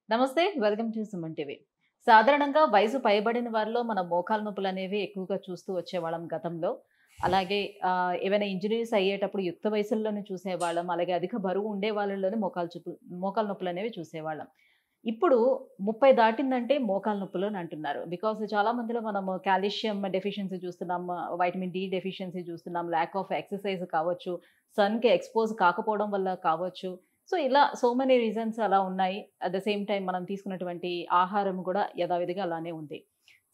నమస్తే. Welcome to Suman TV. సాధారణంగా వయసు పైబడిన వారిలో మన మోకాళ్ళ నొప్పులనేవి ఎక్కువగా చూస్తూ వచ్చేవాళ్ళం గతంలో. అలాగే ఏవైనా ఇంజ్యూరీస్ అయ్యేటప్పుడు యుక్త వయసుల్లోనే చూసేవాళ్ళం. అలాగే అధిక బరువు ఉండే వాళ్ళలోనే మోకాళ్ళ నొప్పులనేవి చూసేవాళ్ళం. ఇప్పుడు 30 దాటిందంటే మోకాళ్ళ నొప్పులు అని అంటున్నారు. బికాజ్ చాలా మందిలో మనము కాల్షియం డెఫిషియన్సీ చూస్తున్నాం, వైటమిన్ డి డెఫిషియన్సీ చూస్తున్నాం, ల్యాక్ ఆఫ్ ఎక్సర్సైజ్ కావచ్చు, సన్‌కి ఎక్స్‌పోజ్ కాకపోవడం వల్ల కావచ్చు. సో, ఇలా సో మెనీ రీజన్స్ అలా ఉన్నాయి. అట్ ద సేమ్ టైమ్ మనం తీసుకున్నటువంటి ఆహారం గూడా యథావిధిగా అలానే ఉంది.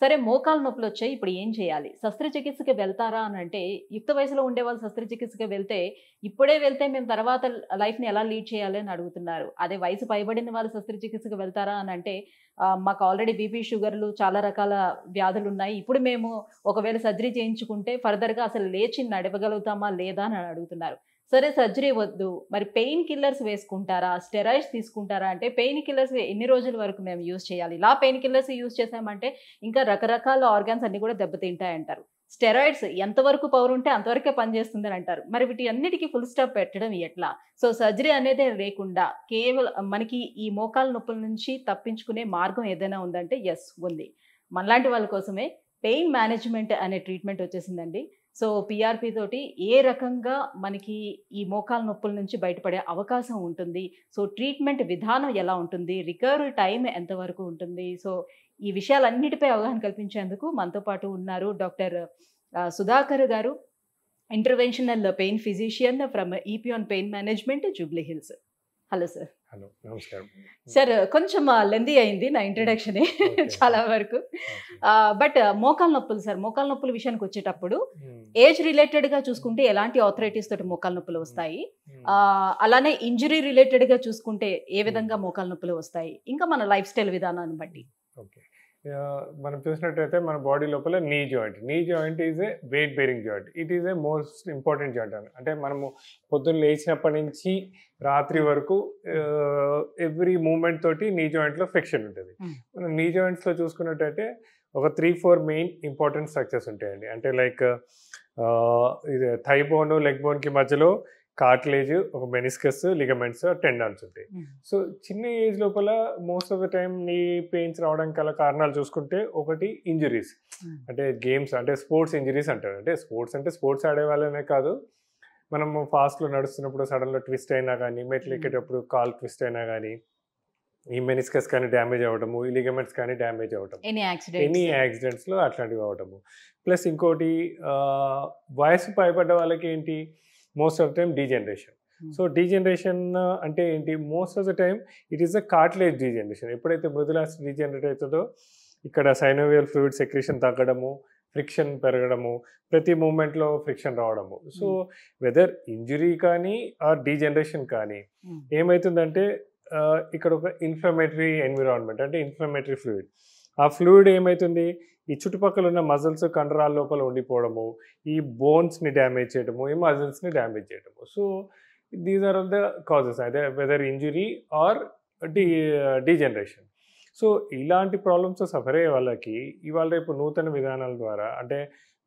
సరే మోకాళ్ళ నొప్పులొచ్చాయి. ఇప్పుడు ఏం చేయాలి? శస్త్రచికిత్సకి వెళ్తారా అనంటే, యుక్త వయసులో ఉండేవాళ్ళు శస్త్రచికిత్సకి వెళ్తే, ఇప్పుడే వెళ్తే మేము తర్వాత లైఫ్‌ని ఎలా లీడ్ చేయాలి అని అడుగుతున్నారు. అదే వయసు పైబడిన వాళ్ళు శస్త్రచికిత్సకి వెళ్తారా అనంటే, మాకు ఆల్రెడీ బీపీ, షుగర్‌లు చాలా రకాల వ్యాధులున్నాయి. ఇప్పుడు మేము ఒకవేళ సర్జరీ చేయించుకుంటే ఫర్దర్‌గా అసలు లేచి నడవగలుగుతామా లేదా అని అడుగుతున్నారు. సరే సర్జరీ వద్దు. మరి పెయిన్ కిల్లర్స్ వేసుకుంటారా? స్టెరాయిడ్స్ తీసుకుంటారా? అంటే పెయిన్ కిల్లర్స్ ఎన్ని రోజుల వరకు మేము యూజ్ చేయాలి? ఇలా పెయిన్ కిల్లర్స్ యూజ్ చేసామంటే ఇంకా రకరకాల ఆర్గాన్స్ అన్నీ కూడా దెబ్బతింటాయంటారు. స్టెరాయిడ్స్ ఎంతవరకు పవర్ ఉంటే అంతవరకే పనిచేస్తుందని అంటారు. మరి వీటి అన్నిటికి ఫుల్ స్టాప్ పెట్టడం ఎట్లా? సో సర్జరీ అనేదే లేకుండా మనకి ఈ మోకాళ్ళ నొప్పుల నుంచి తప్పించుకునే మార్గం ఏదైనా ఉందంటే యెస్ ఉంది. మనలాంటి వాళ్ళ కోసమే పెయిన్ మేనేజ్‌మెంట్ అనే ట్రీట్మెంట్ వచ్చేసిందండి. సో, పీఆర్‌పీ తోటి ఏ రకంగా మనకి ఈ మోకాళ్ళ నొప్పుల నుంచి బయటపడే అవకాశం ఉంటుంది? సో, ట్రీట్మెంట్ విధానం ఎలా ఉంటుంది? రికవరీ టైమ్ ఎంతవరకు ఉంటుంది? సో, ఈ విషయాలన్నిటిపై అవగాహన కల్పించేందుకు మనతో పాటు ఉన్నారు డాక్టర్ సుధాకర్ గారు. Interventional pain physician from Epione pain management Jubilee Hills. Hello sir. Hello. నమస్కారం. సార్ కొంచెం లెంథీ అయింది నా ఇంట్రడక్షనే ఓకే. చాలా వరకు. ఓకే. బట్ మోకాళ్ళ నొప్పులు సార్. మోకాళ్ళ నొప్పుల విషయానికొచ్చేటప్పుడు హ్మ్. ఏజ్ రిలేటెడ్‌గా చూసుకుంటే ఎలాంటి ఆర్థరైటిస్ తోటి మోకాళ్ళ నొప్పులు వస్తాయి? హ్మ్. అలానే ఇంజ్యూరీ రిలేటెడ్‌గా చూసుకుంటే ఏ విధంగా మోకాళ్ళ నొప్పులు వస్తాయి? ఇంకా మన లైఫ్ స్టైల్ విధానాన్ని బట్టి. ఓకే. మనం చూసినట్టయితే మన బాడీ లోపల knee joint. Knee joint is a weight bearing joint. It is a most important joint అంటే మనము పొద్దున్న లేచినప్పటి నుంచి రాత్రి వరకు ఎవ్రీ మూవ్‌మెంట్ తోటి నీ జాయింట్‌లో ఫ్రిక్షన్ ఉంటది. హ్మ్. మనం నీ జాయింట్స్‌లో చూసుకున్నట్టయితే ఒక 3, 4 మెయిన్ ఇంపార్టెంట్ స్ట్రక్చర్స్ ఉంటాయండి. అంటే లైక్ ఇది థై బోన్, లెగ్ బోన్‌కి మధ్యలో కార్టిలేజ్, ఒక మెనిస్కస్, లిగమెంట్స్, టెండాన్స్ ఉంటాయి. హ్మ్. సో చిన్న ఏజ్ లోపల మోస్ట్ ఆఫ్ ద టైం నీ పెయిన్స్ రావడానికి గల కారణాలు చూసుకుంటే ఒకటి ఇంజురీస్. హ్మ్. అంటే గేమ్స్ అంటే స్పోర్ట్స్ ఇంజురీస్ అంటారు. అంటే స్పోర్ట్స్ ఆడే వాళ్ళనే కాదు. మనము ఫాస్ట్‌లో నడుస్తున్నప్పుడు సడన్‌గా ట్విస్ట్ అయినా గానీ, మెట్లు ఎక్కేటప్పుడు కాలు ట్విస్ట్ అయినా గానీ, ఈ మెనిస్కస్ కానీ డ్యామేజ్ అవ్వడము, ఈ లిగమెంట్స్ కానీ డ్యామేజ్ అవ్వటం. Any any accidents. యాక్సిడెంట్స్‌లో అట్లాంటివి అవ్వటము. ప్లస్ ఇంకోటి వయసు పైబడ్డ వాళ్ళకేంటి most of the time degeneration. Hmm. So degeneration అంటే ఏంటి? Most of the time it is a cartilage degeneration. ఎప్పుడైతే మృదులాస్థి డీజనరేట్ అవుతుందో ఇక్కడ సైనోవియల్ ఫ్లూయిడ్ సెక్రీషన్ తగ్గడము, ఫ్రిక్షన్ పెరగడము, ప్రతి మూవ్‌మెంట్‌లో ఫ్రిక్షన్ రావడము. సో వెదర్ ఇంజురీ కానీ ఆర్ డీజనరేషన్ కానీ హ్మ్. ఏమైతుందంటే ఇక్కడ ఒక ఇన్‌ఫ్లమేటరీ ఎన్విరాన్మెంట్ అంటే ఇన్‌ఫ్లమేటరీ ఫ్లూయిడ్. ఆ ఫ్లూయిడ్ ఏమైతుంది? ఈ చుట్టుపక్కల ఉన్న మజిల్స్, కండరాల లోపల ఉండిపోవడము, ఈ బోన్స్‌ని డ్యామేజ్ చేయడము, ఈ మజిల్స్‌ని డ్యామేజ్ చేయడము. So these are all the causes. అదే whether injury or degeneration. So ఇలాంటి ప్రాబ్లమ్స్‌తో సఫర్ అయ్యే వాళ్ళకి ఇవాళ రేపు నూతన విధానాల ద్వారా అంటే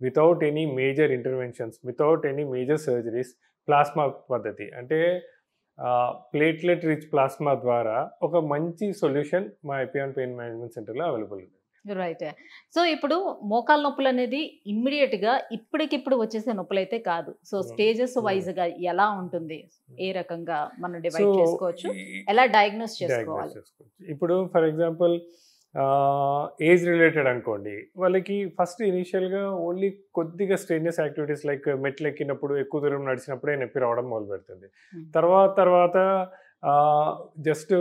without any major interventions, without any major surgeries plasma పద్ధతి అంటే ప్లేట్లెట్ రిచ్ ప్లాస్మా ద్వారా ఒక మంచి సొల్యూషన్ మా ఎపియాన్ పెయిన్ మేనేజ్మెంట్ సెంటర్‌లో అవైలబుల్ ఉంది. రైట్. సో ఇప్పుడు మోకాళ్ళ నొప్పులనేది ఇమ్మీడియేట్‌గా ఇప్పటికిప్పుడు వచ్చేసే నొప్పులైతే కాదు. సో స్టేజెస్ వైస్‌గా ఎలా ఉంటుంది? ఏ రకంగా మనం సో డివైడ్ చేసుకోవచ్చు? ఎలా డయాగ్నోస్ చేసుకోవాలి? చేసుకోవచ్చు. ఇప్పుడు ఫర్ ఎగ్జాంపుల్ ఏజ్ రిలేటెడ్ అనుకోండి. వాళ్ళకి ఫస్ట్ ఇనీషియల్‌గా ఓన్లీ కొద్దిగా స్ట్రెయినస్ యాక్టివిటీస్ లైక్ మెట్లు ఎక్కినప్పుడు, ఎక్కువ దూరం నడిచినప్పుడే నొప్పి రావడం మొదలుపెడుతుంది. హ్మ్. తర్వాత జస్ట్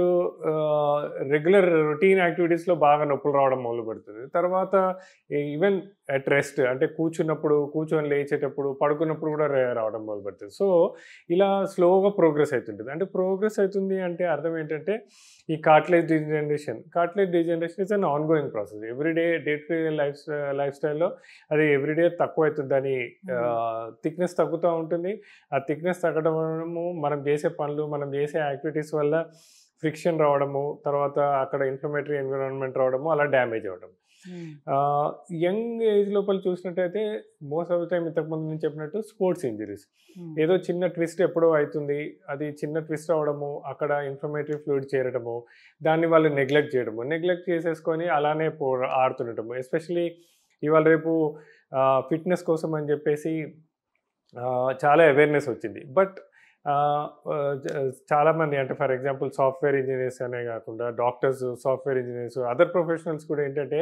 రెగ్యులర్ రొటీన్ యాక్టివిటీస్‌లో బాగా నొప్పులు రావడం మొదలుపెడుతుంది. తర్వాత ఈవెన్ అట్ రెస్ట్ అంటే కూర్చొని లేచేటప్పుడు, పడుకున్నప్పుడు కూడా రావడం మొదలుపెడుతుంది. సో ఇలా స్లోగా ప్రోగ్రెస్ అవుతుంటది. అంటే ప్రోగ్రెస్ అవుతుంది అంటే అర్థం ఏంటంటే ఈ cartilage degeneration is an ongoing process. Everyday day to day life స్టైల్‌లో అది ఎవ్రీడే తక్కువవుతుందని థిక్‌నెస్ తగ్గుతా ఉంటుంది. ఆ థిక్‌నెస్ తగ్గడము మనం చేసే పనులు, మనం చేసే యాక్టివిటీస్ వల్ల ఫ్రిక్షన్ రావడము, తర్వాత అక్కడ ఇన్‌ఫ్లమేటరీ ఎన్విరాన్మెంట్ రావడము, అలా డ్యామేజ్ అవ్వడం. యంగ్ ఏజ్ లోపల చూసినట్టయితే మోస్ట్ ఆఫ్ ద టైం ఇంతకుముందు నేను చెప్పినట్టు స్పోర్ట్స్ ఇంజరీస్, ఏదో చిన్న ట్విస్ట్ ఎప్పుడో అవుతుంది, అది చిన్న ట్విస్ట్ అవడము, అక్కడ ఇన్ఫ్లమేటరీ ఫ్లూయిడ్ చేరడము, దాన్ని వాళ్ళు నెగ్లెక్ట్ చేసేసుకొని అలానే ఆడుతుండటము. ఎస్పెషలీ ఇవాళ రేపు ఫిట్నెస్ కోసం అని చెప్పేసి చాలా అవేర్నెస్ వచ్చింది. బట్ చాలామంది అంటే ఫర్ ఎగ్జాంపుల్ సాఫ్ట్వేర్ ఇంజనీర్స్ అనే కాకుండా doctors, software engineers, other professionals కూడా ఏంటంటే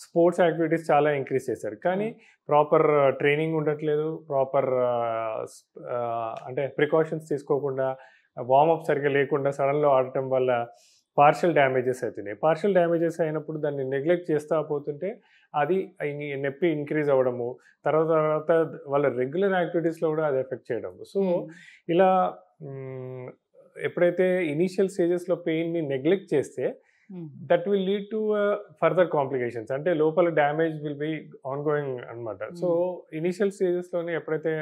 స్పోర్ట్స్ యాక్టివిటీస్ చాలా ఇంక్రీజ్ చేశారు. కానీ ప్రాపర్ ట్రైనింగ్ ఉండట్లేదు, ప్రాపర్ అంటే ప్రికాషన్స్ తీసుకోకుండా, వార్మప్ సరిగ్గా లేకుండా సడన్లో ఆడటం వల్ల పార్షియల్ డ్యామేజెస్ అవుతున్నాయి. పార్షియల్ డ్యామేజెస్ అయినప్పుడు దాన్ని నెగ్లెక్ట్ చేస్తూ పోతుంటే అది నొప్పి ఇంక్రీజ్ అవ్వడము, తర్వాత వాళ్ళ రెగ్యులర్ యాక్టివిటీస్లో కూడా అది ఎఫెక్ట్ చేయడము. సో ఇలా ఎప్పుడైతే ఇనీషియల్ స్టేజెస్లో పెయిన్ని నెగ్లెక్ట్ చేస్తే that will lead to further complications, అంటే లోపల damage will be on going అనమాట. సో ఇనీషియల్ స్టేజెస్లోనే ఎప్పుడైతే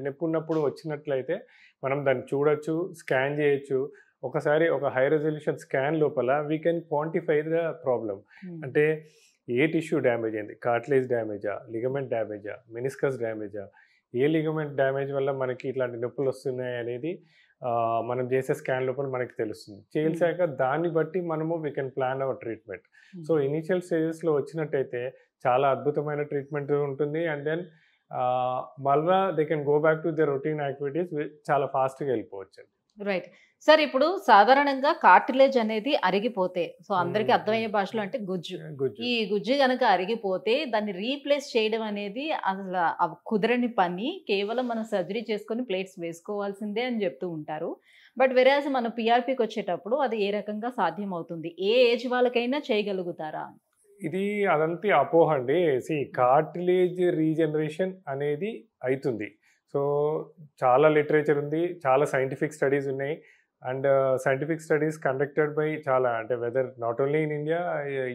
నొప్పి ఉన్నప్పుడు వచ్చినట్లయితే మనం దాన్ని చూడొచ్చు, స్కాన్ చేయొచ్చు. ఒకసారి ఒక హై రెజల్యూషన్ స్కాన్ లోపల we can quantify the problem. అంటే ఏ టిష్యూ డ్యామేజ్ అయింది, కార్టిలేజ్ డ్యామేజా, లిగమెంట్ డ్యామేజా, మెనిస్కస్ డ్యామేజా, ఏ లిగమెంట్ డ్యామేజ్ వల్ల మనకి ఇట్లాంటి నొప్పులు వస్తున్నాయి అనేది మనం చేసే స్కాన్ లోపల మనకి తెలుస్తుంది. చేసాక దాన్ని బట్టి మనము we can plan our treatment. So initial స్టేజెస్లో వచ్చినట్టయితే చాలా అద్భుతమైన ట్రీట్మెంట్ ఉంటుంది. అండ్ దెన్ మళ్ళా they can go back to the routine activities, చాలా ఫాస్ట్గా వెళ్ళిపోవచ్చు. రైట్ సార్, ఇప్పుడు సాధారణంగా కార్టిలేజ్ అనేది అరిగిపోతే, సో అందరికి అర్థమయ్యే భాషలో అంటే గుజ్జు, ఈ గుజ్జు కనుక అరిగిపోతే దాన్ని రీప్లేస్ చేయడం అనేది అసలు కుదరని పని. కేవలం మనం సర్జరీ చేసుకొని ప్లేట్స్ వేసుకోవాల్సిందే అని చెప్తూ ఉంటారు. బట్ వెరాజ్ మన పిఆర్పికి వచ్చేటప్పుడు అది ఏ రకంగా సాధ్యం అవుతుంది? ఏ ఏజ్ వాళ్ళకైనా చేయగలుగుతారా? ఇది అదంతా అపోహ అండి. కార్టిలేజ్ రీజనరేషన్ అనేది అవుతుంది. సో చాలా లిటరేచర్ ఉంది, చాలా సైంటిఫిక్ స్టడీస్ ఉన్నాయి. And scientific studies conducted by చాలా, అంటే whether not only in India,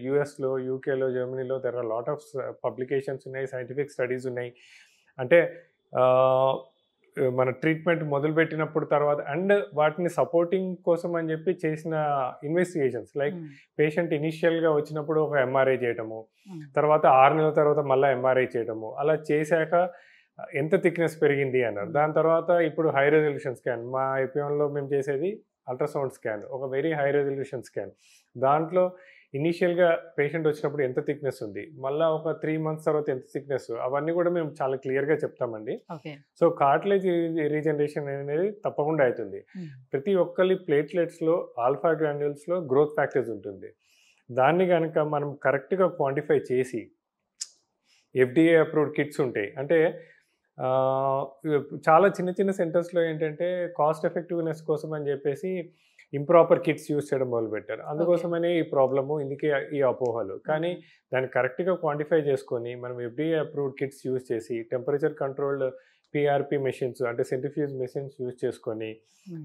యూఎస్లో, యూకేలో, జర్మనీలో there are lot of publications ఉన్నాయి, సైంటిఫిక్ స్టడీస్ ఉన్నాయి. అంటే మన ట్రీట్మెంట్ మొదలుపెట్టినప్పుడు తర్వాత అండ్ వాటిని సపోర్టింగ్ కోసం అని చెప్పి చేసిన ఇన్వెస్టిగేషన్స్, లైక్ పేషెంట్ ఇనిషియల్గా వచ్చినప్పుడు ఒక ఎంఆర్ఐ చేయటము, తర్వాత 6 నెలల తర్వాత మళ్ళీ ఎంఆర్ఐ చేయటము, అలా చేశాక ఎంత థిక్నెస్ పెరిగింది అన్నారు. దాని తర్వాత ఇప్పుడు హై రెజల్యూషన్ స్కాన్, మా ఎపిఎన్లో మేము చేసేది అల్ట్రాసౌండ్ స్కాన్, ఒక వెరీ హై రెజల్యూషన్ స్కాన్. దాంట్లో ఇనీషియల్గా పేషెంట్ వచ్చినప్పుడు ఎంత థిక్నెస్ ఉంది, మళ్ళీ ఒక 3 months తర్వాత ఎంత థిక్నెస్, అవన్నీ కూడా మేము చాలా క్లియర్గా చెప్తామండి. సో కార్టిలేజ్ రీజనరేషన్ అనేది తప్పకుండా అవుతుంది. ప్రతి ఒక్కరి ప్లేట్లెట్స్లో, ఆల్ఫా గ్రాన్యూల్స్లో గ్రోత్ ఫ్యాక్టర్స్ ఉంటుంది. దాన్ని కనుక మనం కరెక్ట్గా క్వాంటిఫై చేసి, FDA అప్రూవ్డ్ కిట్స్ ఉంటాయి. అంటే చాలా చిన్న చిన్న సెంటర్స్లో ఏంటంటే కాస్ట్ ఎఫెక్టివ్నెస్ కోసం అని చెప్పేసి ఇంప్రాపర్ కిట్స్ యూజ్ చేయడం మొదలుపెట్టారు. అందుకోసమనే ఈ ప్రాబ్లము, ఇందుకే ఈ అపోహలు. కానీ దాన్ని కరెక్ట్గా క్వాంటిఫై చేసుకొని మనం FDA అప్రూవ్డ్ కిట్స్ యూజ్ చేసి, టెంపరేచర్ కంట్రోల్డ్ PRP మెషిన్స్ అంటే సెంట్రిఫ్యూజ్ మెషిన్స్ యూజ్ చేసుకొని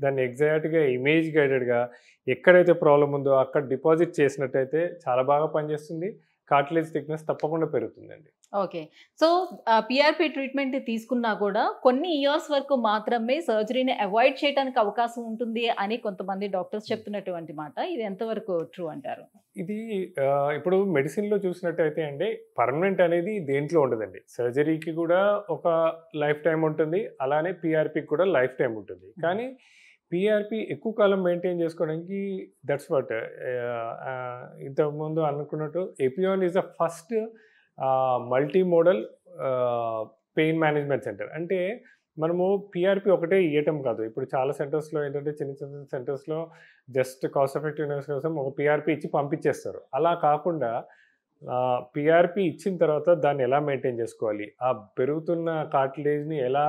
దాన్ని ఎగ్జాక్ట్గా ఇమేజ్ గైడెడ్గా ఎక్కడైతే ప్రాబ్లం ఉందో అక్కడ డిపాజిట్ చేసినట్టయితే చాలా బాగా పనిచేస్తుంది. కార్టిలేజ్ థిక్నెస్ తప్పకుండా పెరుగుతుందండి. ఓకే. సో పిఆర్పి ట్రీట్మెంట్ తీసుకున్నా కూడా కొన్ని ఇయర్స్ వరకు మాత్రమే సర్జరీని అవాయిడ్ చేయడానికి అవకాశం ఉంటుంది అని కొంతమంది డాక్టర్స్ చెప్తున్నటువంటి మాట. ఇది ఎంతవరకు ట్రూ అంటారు? ఇది ఇప్పుడు మెడిసిన్లో చూసినట్టయితే అండి, పర్మనెంట్ అనేది దేంట్లో ఉండదండి. సర్జరీకి కూడా ఒక లైఫ్ టైం ఉంటుంది, అలానే పిఆర్పికి కూడా లైఫ్ టైం ఉంటుంది. కానీ పిఆర్పి ఎక్కువ కాలం మెయింటైన్ చేసుకోవడానికి దట్స్ వాట్ ఇంతకుముందు అనుకున్నట్టు Epione is the first multi modal pain management centre. అంటే మనము పిఆర్పి ఒకటే ఇవ్వటం కాదు. ఇప్పుడు చాలా సెంటర్స్లో ఏంటంటే చిన్న చిన్న సెంటర్స్లో జస్ట్ కాస్ట్ ఎఫెక్టివ్నెస్ కోసం ఒక పిఆర్పి ఇచ్చి పంపించేస్తారు. అలా కాకుండా పిఆర్పి ఇచ్చిన తర్వాత దాన్ని ఎలా మెయింటైన్ చేసుకోవాలి, ఆ పెరుగుతున్న కార్టిలేజ్ని ఎలా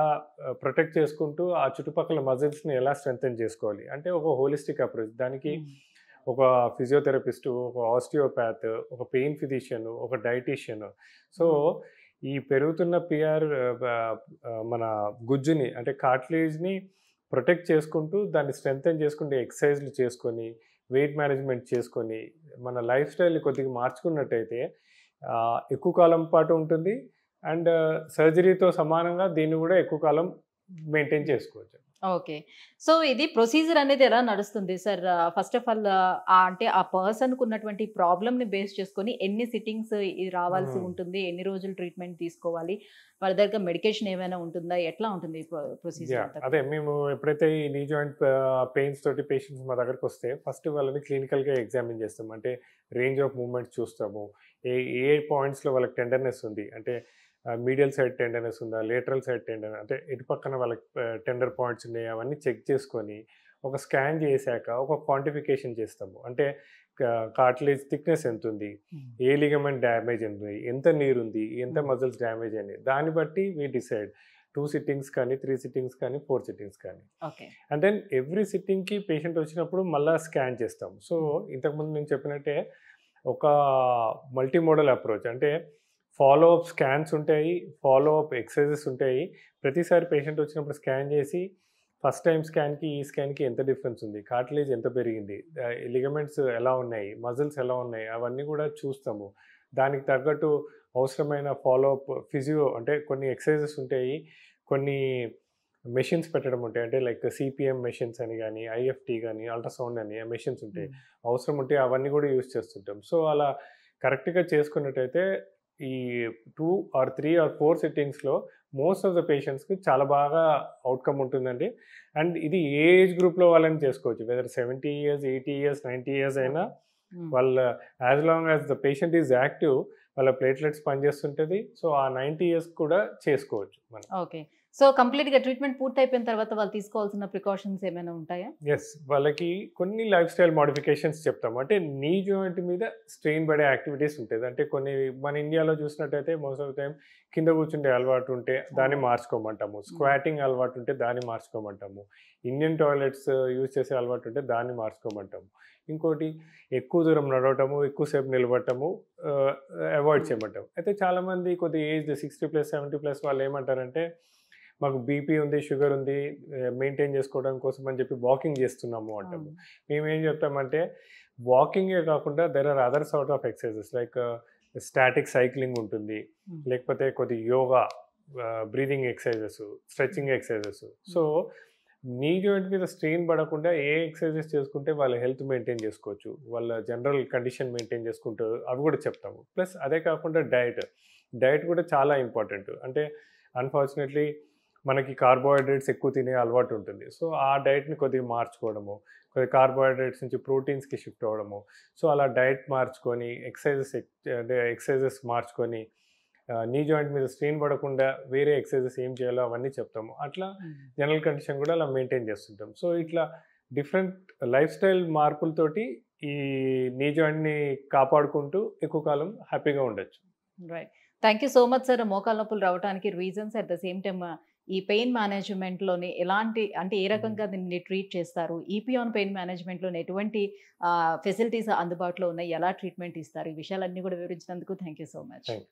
ప్రొటెక్ట్ చేసుకుంటూ ఆ చుట్టుపక్కల మజిల్స్ని ఎలా స్ట్రెంథెన్ చేసుకోవాలి, అంటే ఒక హోలిస్టిక్ అప్రోచ్. దానికి ఒక ఫిజియోథెరపిస్టు, ఒక ఆస్టియోపాత్, ఒక పెయిన్ ఫిజిషియన్, ఒక డైటీషియన్. సో ఈ పెరుగుతున్న మన గుజ్జుని అంటే కార్టిలేజ్ని ప్రొటెక్ట్ చేసుకుంటూ దాన్ని స్ట్రెంథెన్ చేసుకుంటూ ఎక్సర్సైజ్లు చేసుకొని, వెయిట్ మేనేజ్మెంట్ చేసుకొని, మన లైఫ్ స్టైల్ని కొద్దిగా మార్చుకున్నట్టయితే ఎక్కువ కాలం పాటు ఉంటుంది. అండ్ సర్జరీతో సమానంగా దీన్ని కూడా ఎక్కువ కాలం మెయింటైన్ చేసుకోవచ్చు. ఓకే. సో, ఇది ప్రొసీజర్ అనేది ఎలా నడుస్తుంది సార్? ఫస్ట్ ఆఫ్ ఆల్ అంటే ఆ పర్సన్‌కి ఉన్నటువంటి ప్రాబ్లమ్‌ని బేస్ చేసుకొని ఎన్ని సిట్టింగ్స్ రావాల్సి హ్మ్. ఉంటుంది? ఎన్ని రోజులు ట్రీట్మెంట్ తీసుకోవాలి? ఫర్దర్‌గా మెడికేషన్ ఏమైనా ఉంటుందా? ఎట్లా ఉంటుంది ఈ ప్రొసీజర్ అంతా అదే కూడా? మేము ఎప్పుడైతే ఈ నీ జాయింట్ పెయిన్స్ తోటి పేషెంట్స్ మా దగ్గరకొస్తే ఫస్ట్ వాళ్ళని క్లినికల్‌గా ఎగ్జామిన్ చేస్తాం. అంటే రేంజ్ ఆఫ్ మూవ్‌మెంట్స్ చూస్తాము. ఏ ఏ పాయింట్స్‌లో వాళ్ళకి టెండర్‌నెస్ ఉంది. అంటే మీడియల్ సైడ్ టెండర్‌నెస్ ఉందా? లేటరల్ సైడ్ అంటే ఇటు పక్కన వాళ్ళకి టెండర్ పాయింట్స్ ఉన్నాయా? అవన్నీ చెక్ చేసుకొని ఒక స్కాన్ చేశాక ఒక క్వాంటిఫికేషన్ చేస్తాము. అంటే కార్టిలేజ్ థిక్‌నెస్ ఎంతుంది? హ్మ్. ఏ లిగమెంట్ డ్యామేజ్ ఉంది? ఎంత నీరుంది? ఎంత హ్మ్. మజిల్స్ డ్యామేజ్ అయినాయి? దాన్ని బట్టి వి డిసైడ్ 2 సిట్టింగ్స్ కానీ, 3 సిట్టింగ్స్ కానీ, 4 సిట్టింగ్స్ కానీ. ఓకే. అండ్ దెన్ ఎవ్రీ సిట్టింగ్‌కి పేషెంట్ వచ్చినప్పుడు మళ్ళా స్కాన్ చేస్తాం. సో, హ్మ్. ఇంతకుముందు నేను చెప్పినట్టే ఒక మల్టీ మోడల్ అప్రోచ్. అంటే ఫాలో అప్ స్కాన్స్ ఉంటాయి. ఫాలో అప్ ఎక్సర్‌సైజెస్ ఉంటాయి. ప్రతిసారి పేషెంట్ వచ్చినప్పుడు స్కాన్ చేసి ఫస్ట్ టైమ్ స్కాన్‌కి, ఈ స్కాన్‌కి ఎంత డిఫరెన్స్ ఉంది? కార్టిలేజ్ ఎంత పెరిగింది? లిగమెంట్స్ ఎలా ఉన్నాయి? మజిల్స్ ఎలా ఉన్నాయి? అవన్నీ కూడా చూస్తాము. దానికి తగ్గట్టు అవసరమైన ఫాలో అప్ ఫిజియో అంటే కొన్ని ఎక్సర్‌సైజెస్ ఉంటాయి. కొన్ని మెషిన్స్ పెట్టడం ఉంటాయి. అంటే లైక్ సీపీఎం మెషిన్స్ అని గాని, ఐఎఫ్టీ గాని, అల్ట్రాసౌండ్ అని మెషిన్స్ ఉంటాయి. హ్మ్. అవసరం ఉంటే అవన్నీ కూడా యూజ్ చేస్తుంటాం. సో, అలా కరెక్ట్‌గా చేసుకున్నట్టయితే ఈ 2 ఆర్ 3 ఆర్ 4 సిట్టింగ్స్‌లో మోస్ట్ ఆఫ్ ద పేషెంట్స్‌కి చాలా బాగా ఔట్‌కమ్ ఉంటుందండి. అండ్ ఇది ఏ ఏజ్ గ్రూప్‌లో వాళ్ళని చేసుకోవచ్చు. వెదర్ 70 ఇయర్స్, 80 ఇయర్స్, 90 ఇయర్స్ అయినా ఓకే. హ్మ్. వాళ్ళ as long as the patient is active వాళ్ళ ప్లేట్లెట్స్ పనిచేస్తుంటది. సో, ఆ 90 ఇయర్స్ కూడా చేసుకోవచ్చు మనం. ఓకే. సో, కంప్లీట్‌గా ట్రీట్మెంట్ పూర్తయిపోయిన తర్వాత వాళ్ళు తీసుకోవాల్సిన ప్రికాషన్స్ ఏమైనా ఉంటాయా? యెస్. వాళ్ళకి కొన్ని లైఫ్ స్టైల్ మోడిఫికేషన్స్ చెప్తాము. అంటే నీ జాయింట్ మీద స్ట్రెయిన్ పడే యాక్టివిటీస్ ఉంటది. అంటే కొన్ని మన ఇండియాలో చూసినట్టయితే మోస్ట్ ఆఫ్ ద టైమ్ కింద కూర్చుండే అలవాటు ఉంటే దాన్ని అవును. మార్చుకోమంటాము. హ్మ్. స్క్వాటింగ్ అలవాటు ఉంటే దాన్ని మార్చుకోమంటాము. ఇండియన్ టాయిలెట్స్ యూజ్ చేసే అలవాటు ఉంటే దాన్ని మార్చుకోమంటాము. ఇంకోటి ఎక్కువ దూరం నడవటము, ఎక్కువ సేపు నిలబడటము ఆహ్, అవాయిడ్ హ్మ్. చేయమంటాము. అయితే చాలామంది కొద్దిగా ఏజ్డ్ 60+, 70+ వాళ్ళు ఏమంటారంటే మాకు బీపీ ఉంది, షుగర్ ఉంది, మెయింటైన్ చేసుకోవడం కోసం అని చెప్పి వాకింగ్ చేస్తున్నాము అంటాము. అవును. మేమేం చెప్తామంటే వాకింగే కాకుండా there are other sort of exercises like static cycling ఉంటుంది. హ్మ్. లేకపోతే కొద్ది yoga, breathing exercises, hmm. Stretching exercises. So, hmm. Knee joint మీద స్ట్రెయిన్ పడకుండా ఏ ఎక్సర్సైజెస్ చేసుకుంటే వాళ్ళ హెల్త్ మెయింటైన్ చేసుకోవచ్చు. వాళ్ళ జనరల్ కండిషన్ మెయింటైన్ చేసుకుంటూ అవి కూడా చెప్తాము. ప్లస్ అదే కాకుండా డైట్. డైట్ కూడా చాలా ఇంపార్టెంట్. అంటే అన్‌ఫార్చునేట్‌లీ మనకి కార్బోహైడ్రేట్స్ ఎక్కువ తినే అలవాటు ఉంటుంది. సో, ఆ డైట్‌ని కొద్దిగా మార్చుకోవడము, కొద్దిగా కార్బోహైడ్రేట్స్ నుంచి ప్రోటీన్స్‌కి షిఫ్ట్ అవ్వడము. సో, అలా డైట్ మార్చుకొని అంటే ఎక్సర్సైజెస్ మార్చుకొని నీ జాయింట్ మీద స్ట్రెయిన్ పడకుండా వేరే ఎక్సర్సైజెస్ ఏం చేయాలో అవన్నీ చెప్తాము. అట్లా హ్మ్. జనరల్ కండిషన్ కూడా అలా మెయింటైన్ చేస్తుంటాం. సో, ఇట్లా డిఫరెంట్ లైఫ్ స్టైల్ మార్పులతోటి ఈ నీ జాయింట్‌ని కాపాడుకుంటూ ఎక్కువ కాలం హ్యాపీగా ఉండొచ్చు. Right. Thank you so much sir. మోకాళ్ళ నొప్పులు రావటానికి reasons at the same time ఈ పెయిన్ మేనేజ్‌మెంట్‌లోని ఎలాంటి అంటే ఏ హ్మ్. రకంగా దీన్ని ట్రీట్ చేస్తారు? ఈపీ ఆన్ పెయిన్ మేనేజ్‌మెంట్‌లోని ఎటువంటి ఫెసిలిటీస్ అందుబాటులో ఉన్నాయి? ఎలా ట్రీట్మెంట్ ఇస్తారు? ఈ విషయాలన్నీ కూడా వివరించినందుకు thank you so much. Thank you.